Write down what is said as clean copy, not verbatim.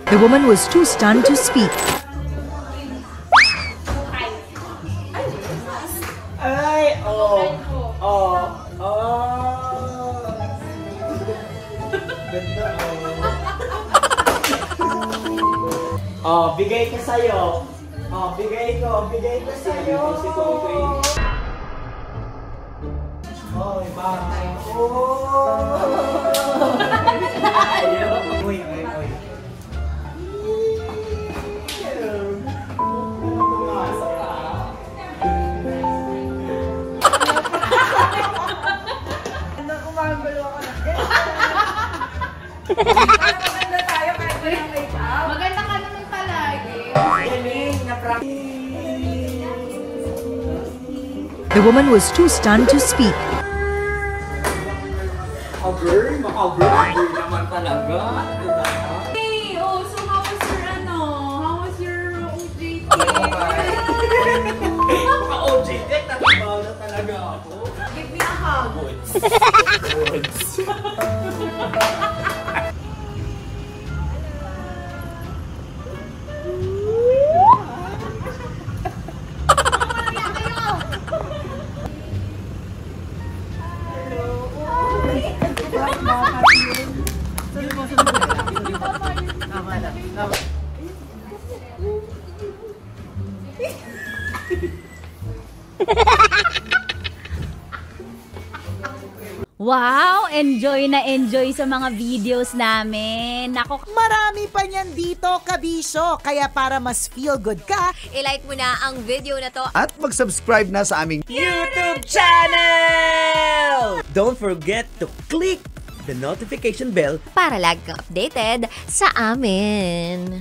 The woman was too stunned to speak. Ay, Ganda, bigay ko sa'yo. Bigay ko sa'yo. Ay, bakit? Uy. Pumasok ka. Umambalo ako na. Maganda tayo kahit walang make-up. Maganda ka naman palagi. Galing, na-practice. The woman was too stunned to speak. Girl naman talaga. Hey, so how was your OJT? Maka-OJT, natabaw na talaga ako. Give me a hug. Wow! Enjoy na enjoy sa mga videos namin. Nako, Marami pa niyan dito, kabisyo. Kaya para mas feel good ka, I-like mo na ang video na to. At mag-subscribe na sa aming YouTube channel! Don't forget to click the notification bell Para lagi kang updated sa amin.